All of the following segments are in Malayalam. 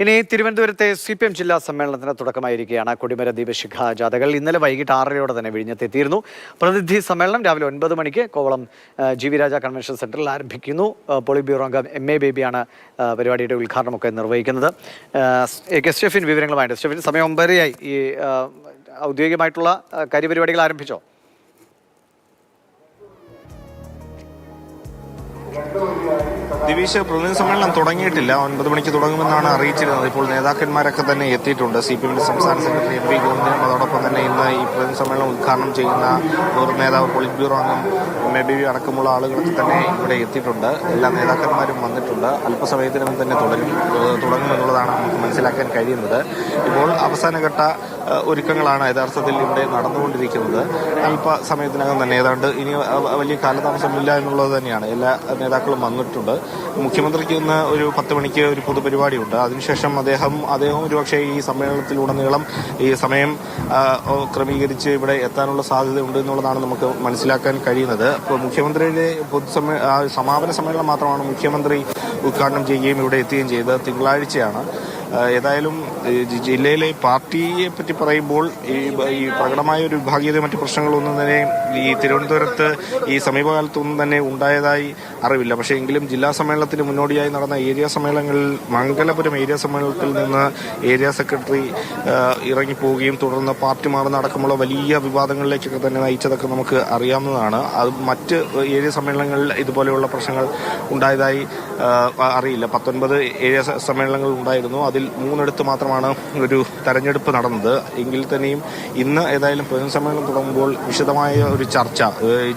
ഇനി തിരുവനന്തപുരത്തെ CPM ജില്ലാ സമ്മേളനത്തിന് തുടക്കമായിരിക്കുകയാണ്. കൊടിമര ദീപശിഖ ജാഥകൾ ഇന്നലെ വൈകിട്ട് 6:30 തന്നെ വിഴിഞ്ഞത്തെത്തിയിരുന്നു. പ്രതിനിധി സമ്മേളനം രാവിലെ 9 മണിക്ക് കോവളം GV രാജ കൺവെൻഷൻ സെന്ററിൽ ആരംഭിക്കുന്നു. പോളിറ്റ് ബ്യൂറോ അംഗം MA ബേബിയാണ് പരിപാടിയുടെ ഉദ്ഘാടനമൊക്കെ നിർവഹിക്കുന്നത്. സ്റ്റെഫിൻ വിവരങ്ങളുമായിട്ട്. സ്റ്റെഫിൻ, സമയം 9:30 ഈ ഔദ്യോഗികമായിട്ടുള്ള കാര്യപരിപാടികൾ ആരംഭിച്ചോ? ദിവിഷ്, പ്രതിനിധി സമ്മേളനം തുടങ്ങിയിട്ടില്ല. 9 മണിക്ക് തുടങ്ങുമെന്നാണ് അറിയിച്ചിരുന്നത്. ഇപ്പോൾ നേതാക്കന്മാരൊക്കെ തന്നെ എത്തിയിട്ടുണ്ട്. CPM സംസ്ഥാന സെക്രട്ടറി MP ഗോവിന്ദനും അതോടൊപ്പം തന്നെ ഇന്ന് ഈ പ്രതിനിധി സമ്മേളനം ഉദ്ഘാടനം ചെയ്യുന്ന നേതാവ് പോളിറ്റ് ബ്യൂറോ അംഗം MA ബേബി അടക്കമുള്ള ആളുകളൊക്കെ തന്നെ ഇവിടെ എത്തിയിട്ടുണ്ട്. എല്ലാ നേതാക്കന്മാരും വന്നിട്ടുണ്ട്. അല്പസമയത്തിനും തന്നെ തുടങ്ങുമെന്നുള്ളതാണ് നമുക്ക് മനസ്സിലാക്കാൻ കഴിയുന്നത്. ഇപ്പോൾ അവസാനഘട്ട ഒരുക്കങ്ങളാണ് യഥാർത്ഥത്തിൽ ഇവിടെ നടന്നുകൊണ്ടിരിക്കുന്നത്. അല്പസമയത്തിനകം തന്നെ ഏതാണ്ട് ഇനി വലിയ കാലതാമസമില്ല എന്നുള്ളത് തന്നെയാണ്. എല്ലാ നേതാക്കളും വന്നിട്ടുണ്ട്. മുഖ്യമന്ത്രിക്ക് ഇന്ന് ഒരു 10 മണിക്ക് ഒരു പൊതുപരിപാടിയുണ്ട്. അതിനുശേഷം അദ്ദേഹം ഒരുപക്ഷെ ഈ സമ്മേളനത്തിലുടനീളം ഈ സമയം ക്രമീകരിച്ച് ഇവിടെ എത്താനുള്ള സാധ്യതയുണ്ട് എന്നുള്ളതാണ് നമുക്ക് മനസ്സിലാക്കാൻ കഴിയുന്നത്. ഇപ്പോൾ മുഖ്യമന്ത്രിയുടെ സമാപന സമ്മേളനം മാത്രമാണ് മുഖ്യമന്ത്രി ഉദ്ഘാടനം ചെയ്യുകയും ഇവിടെ എത്തുകയും ചെയ്തത് തിങ്കളാഴ്ചയാണ്. ഏതായാലും ജില്ലയിലെ പാർട്ടിയെ പറ്റി പറയുമ്പോൾ ഈ പ്രകടമായ ഒരു വിഭാഗീയത മറ്റു പ്രശ്നങ്ങളൊന്നും തന്നെ ഈ തിരുവനന്തപുരത്ത് ഈ സമീപകാലത്തൊന്നും തന്നെ ഉണ്ടായതായി അറിവില്ല. പക്ഷേ എങ്കിലും ജില്ലാ സമ്മേളനത്തിന് മുന്നോടിയായി നടന്ന ഏരിയ സമ്മേളനങ്ങളിൽ മംഗലപുരം ഏരിയ സമ്മേളനത്തിൽ നിന്ന് ഏരിയ സെക്രട്ടറി ഇറങ്ങിപ്പോവുകയും തുടർന്ന് പാർട്ടി മാറുന്ന അടക്കമുള്ള വലിയ വിവാദങ്ങളിലേക്കൊക്കെ തന്നെ നയിച്ചതൊക്കെ നമുക്ക് അറിയാവുന്നതാണ്. അത് മറ്റ് ഏരിയ സമ്മേളനങ്ങളിൽ ഇതുപോലെയുള്ള പ്രശ്നങ്ങൾ ഉണ്ടായതായി അറിയില്ല. 19 ഏരിയ സമ്മേളനങ്ങൾ ഉണ്ടായിരുന്നു. അതിൽ 3 മാത്രമാണ് ഒരു തെരഞ്ഞെടുപ്പ് നടന്നത്. എങ്കിൽ തന്നെയും ഇന്ന് ഏതായാലും പ്രതിനിധി സമ്മേളനം തുടങ്ങുമ്പോൾ വിശദമായ ഒരു ചർച്ച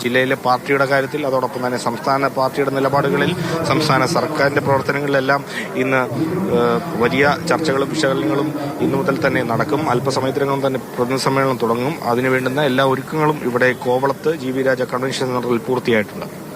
ജില്ലയിലെ പാർട്ടിയുടെ കാര്യത്തിൽ, അതോടൊപ്പം തന്നെ സംസ്ഥാന പാർട്ടിയുടെ നിലപാടുകളിൽ, സംസ്ഥാന സർക്കാരിന്റെ പ്രവർത്തനങ്ങളിലെല്ലാം ഇന്ന് വലിയ ചർച്ചകളും വിശകലനങ്ങളും ഇന്നു മുതൽ തന്നെ നടക്കും. അല്പസമയത്തിനകം തന്നെ പ്രതിനിധി സമ്മേളനം തുടങ്ങും. അതിനുവേണ്ടുന്ന എല്ലാ ഒരുക്കങ്ങളും ഇവിടെ കോവളത്ത് GV രാജ കൺവെൻഷൻ സെന്ററിൽ പൂർത്തിയായിട്ടുണ്ട്.